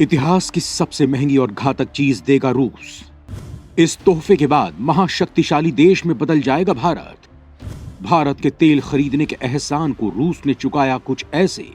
इतिहास की सबसे महंगी और घातक चीज देगा रूस। इस तोहफे के बाद महाशक्तिशाली देश में बदल जाएगा भारत। भारत के तेल खरीदने के एहसान को रूस ने चुकाया कुछ ऐसे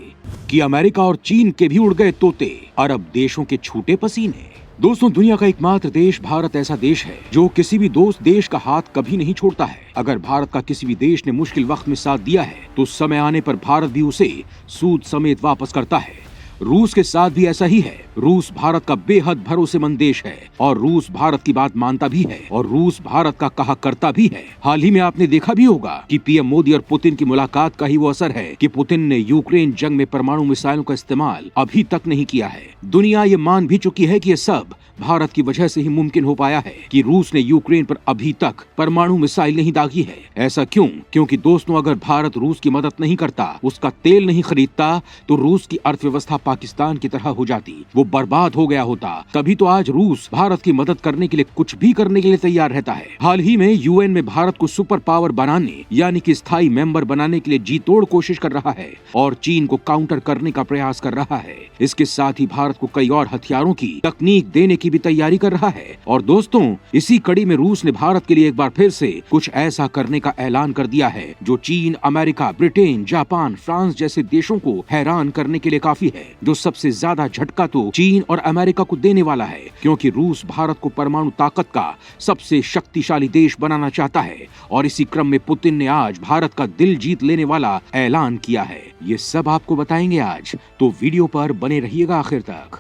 कि अमेरिका और चीन के भी उड़ गए तोते, अरब देशों के छूटे पसीने। दोस्तों, दुनिया का एकमात्र देश भारत ऐसा देश है जो किसी भी दोस्त देश का हाथ कभी नहीं छोड़ता है। अगर भारत का किसी भी देश ने मुश्किल वक्त में साथ दिया है तो समय आने पर भारत भी उसे सूद समेत वापस करता है। रूस के साथ भी ऐसा ही है। रूस भारत का बेहद भरोसेमंद देश है और रूस भारत की बात मानता भी है और रूस भारत का कहा करता भी है। हाल ही में आपने देखा भी होगा कि पीएम मोदी और पुतिन की मुलाकात का ही वो असर है कि पुतिन ने यूक्रेन जंग में परमाणु मिसाइलों का इस्तेमाल अभी तक नहीं किया है। दुनिया ये मान भी चुकी है कि ये सब भारत की वजह से ही मुमकिन हो पाया है कि रूस ने यूक्रेन पर अभी तक परमाणु मिसाइल नहीं दागी है। ऐसा क्यों? क्योंकि दोस्तों, अगर भारत रूस की मदद नहीं करता, उसका तेल नहीं खरीदता, तो रूस की अर्थव्यवस्था पाकिस्तान की तरह हो जाती, वो बर्बाद हो गया होता। तभी तो आज रूस भारत की मदद करने के लिए कुछ भी करने के लिए तैयार रहता है। हाल ही में यूएन में भारत को सुपर पावर बनाने यानी कि स्थायी मेंबर बनाने के लिए जी तोड़ कोशिश कर रहा है और चीन को काउंटर करने का प्रयास कर रहा है। इसके साथ ही भारत को कई और हथियारों की तकनीक देने की भी तैयारी कर रहा है। और दोस्तों, इसी कड़ी में रूस ने भारत के लिए एक बार फिर से कुछ ऐसा करने का ऐलान कर दिया है जो चीन, अमेरिका, ब्रिटेन, जापान, फ्रांस जैसे देशों को हैरान करने के लिए काफी है। जो सबसे ज्यादा झटका तो चीन और अमेरिका को देने वाला है, क्योंकि रूस भारत को परमाणु ताकत का सबसे शक्तिशाली देश बनाना चाहता है और इसी क्रम में पुतिन ने आज भारत का दिल जीत लेने वाला ऐलान किया है। ये सब आपको बताएंगे आज, तो वीडियो पर बने रहिएगा आखिर तक।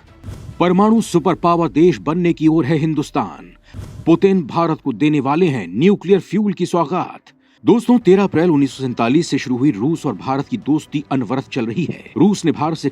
परमाणु सुपर पावर देश बनने की ओर है हिंदुस्तान। पुतिन भारत को देने वाले हैं न्यूक्लियर फ्यूल की सौगात। दोस्तों, 13 अप्रैल 1947 से शुरू हुई रूस और भारत की दोस्ती अनवरत चल रही है। रूस ने भारत से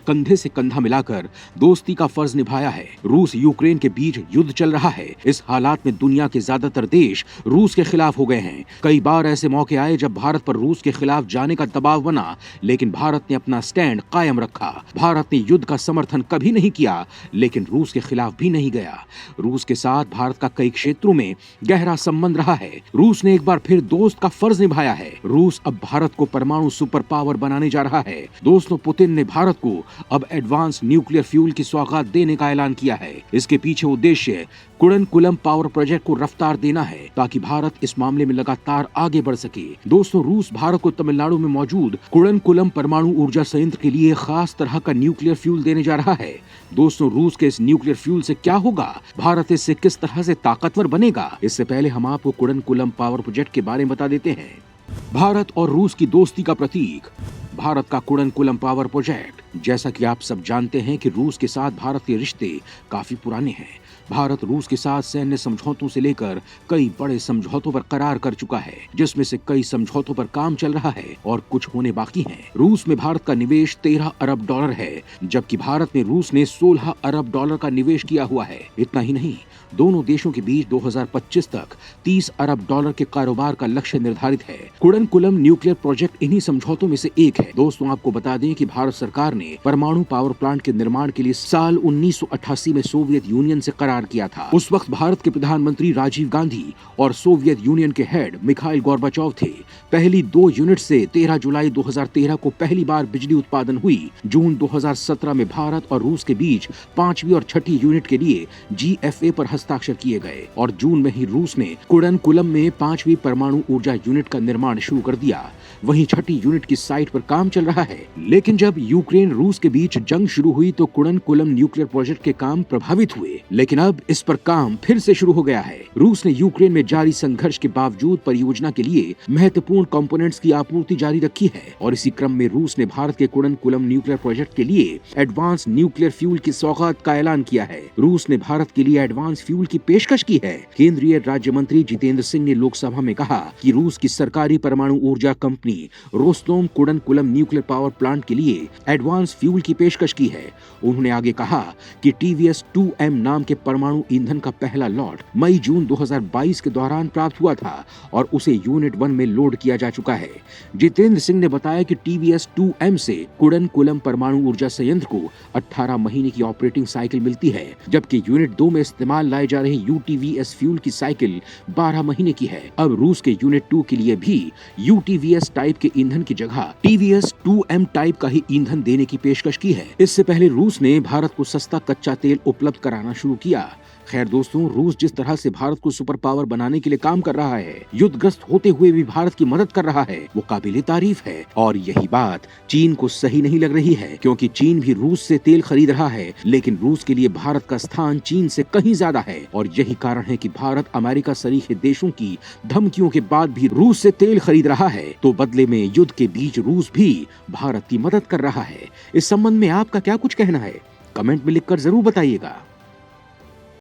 कंधा मिलाकर दोस्ती का फर्ज निभाया है। रूस यूक्रेन के बीच युद्ध चल रहा है। इस हालात में दुनिया के ज्यादातर देश रूस के खिलाफ हो गए हैं। कई बार ऐसे मौके आए जब भारत पर रूस के खिलाफ जाने का दबाव बना, लेकिन भारत ने अपना स्टैंड कायम रखा। भारत ने युद्ध का समर्थन कभी नहीं किया, लेकिन रूस के खिलाफ भी नहीं गया। रूस के साथ भारत का कई क्षेत्रों में गहरा संबंध रहा है। रूस ने एक बार फिर दोस्त का फर्ज निभाया है। रूस अब भारत को परमाणु सुपर पावर बनाने जा रहा है। दोस्तों, पुतिन ने भारत को अब एडवांस न्यूक्लियर फ्यूल की सौगात देने का ऐलान किया है। इसके पीछे उद्देश्य कुडनकुलम पावर प्रोजेक्ट को रफ्तार देना है ताकि भारत इस मामले में लगातार आगे बढ़ सके। दोस्तों, रूस भारत को तमिलनाडु में मौजूद कुडनकुलम परमाणु ऊर्जा संयंत्र के लिए खास तरह का न्यूक्लियर फ्यूल देने जा रहा है। दोस्तों, रूस के इस न्यूक्लियर फ्यूल से क्या होगा, भारत इससे किस तरह से ताकतवर बनेगा, इससे पहले हम आपको कुडनकुलम पावर प्रोजेक्ट के बारे में बता देते हैं। भारत और रूस की दोस्ती का प्रतीक भारत का कुडनकुलम पावर प्रोजेक्ट। जैसा कि आप सब जानते हैं कि रूस के साथ भारत के रिश्ते काफी पुराने हैं। भारत रूस के साथ सैन्य समझौतों से लेकर कई बड़े समझौतों पर करार कर चुका है, जिसमें से कई समझौतों पर काम चल रहा है और कुछ होने बाकी हैं। रूस में भारत का निवेश 13 अरब डॉलर है, जबकि भारत में रूस ने 16 अरब डॉलर का निवेश किया हुआ है। इतना ही नहीं, दोनों देशों के बीच 2025 तक 30 अरब डॉलर के कारोबार का लक्ष्य निर्धारित है। कुडनकुलम न्यूक्लियर प्रोजेक्ट इन्हीं समझौतों में से एक है। दोस्तों, आपको बता दें कि भारत सरकार ने परमाणु पावर प्लांट के निर्माण के लिए साल 1988 में सोवियत यूनियन से करार किया था। उस वक्त भारत के प्रधानमंत्री राजीव गांधी और सोवियत यूनियन के हेड मिखाइल गोर्बाचोव थे। पहली 2 यूनिट से 13 जुलाई 2013 को पहली बार बिजली उत्पादन हुई। जून 2017 में भारत और रूस के बीच 5वीं और 6ठी यूनिट के लिए GFA पर हस्ताक्षर किए गए और जून में ही रूस ने कुडनकुलम में 5वीं परमाणु ऊर्जा यूनिट का निर्माण शुरू कर दिया। वहीं 6ठी यूनिट की साइट पर काम चल रहा है। लेकिन जब यूक्रेन रूस के बीच जंग शुरू हुई तो कुडनकुलम न्यूक्लियर प्रोजेक्ट के काम प्रभावित हुए, लेकिन अब इस पर काम फिर से शुरू हो गया है। रूस ने यूक्रेन में जारी संघर्ष के बावजूद परियोजना के लिए महत्वपूर्ण कंपोनेंट्स की आपूर्ति जारी रखी है और इसी क्रम में रूस ने भारत के कुडनकुलम न्यूक्लियर प्रोजेक्ट के लिए एडवांस न्यूक्लियर फ्यूल की सौगात का ऐलान किया है। रूस ने भारत के लिए एडवांस फ्यूल की पेशकश की है। केंद्रीय राज्य मंत्री जितेंद्र सिंह ने लोकसभा में कहा कि रूस की सरकारी परमाणु ऊर्जा company Rosatom Kudankulam nuclear power plant के लिए एडवांस फ्यूल की पेशकश की है। उन्होंने आगे कहा कि TVS-2M नाम के परमाणु ईंधन का पहला लॉट मई-जून 2022 के दौरान प्राप्त हुआ था और उसे यूनिट 1 में लोड किया जा चुका है। जितेंद्र सिंह ने बताया कि TVS-2M से कुडनकुलम परमाणु ऊर्जा संयंत्र को 18 महीने की ऑपरेटिंग साइकिल मिलती है, जबकि यूनिट 2 में इस्तेमाल लाए जा रहे UTVS फ्यूल की साइकिल 12 महीने की है। अब रूस के यूनिट 2 के लिए भी UTVS टाइप के ईंधन की जगह TVS-2M टाइप का ही ईंधन देने देने की पेशकश की है। इससे पहले रूस ने भारत को सस्ता कच्चा तेल उपलब्ध कराना शुरू किया। खैर दोस्तों, रूस जिस तरह से भारत को सुपर पावर बनाने के लिए काम कर रहा है, युद्धग्रस्त होते हुए भी भारत की मदद कर रहा है, वो काबिले तारीफ है। और यही बात चीन को सही नहीं लग रही है, क्योंकि चीन भी रूस से तेल खरीद रहा है, लेकिन रूस के लिए भारत का स्थान चीन से कहीं ज्यादा है। और यही कारण है कि भारत अमेरिका सरीखे देशों की धमकियों के बाद भी रूस से तेल खरीद रहा है, तो बदले में युद्ध के बीच रूस भी भारत की मदद कर रहा है। इस संबंध में आपका क्या कुछ कहना है? कमेंट में लिखकर जरूर बताइएगा।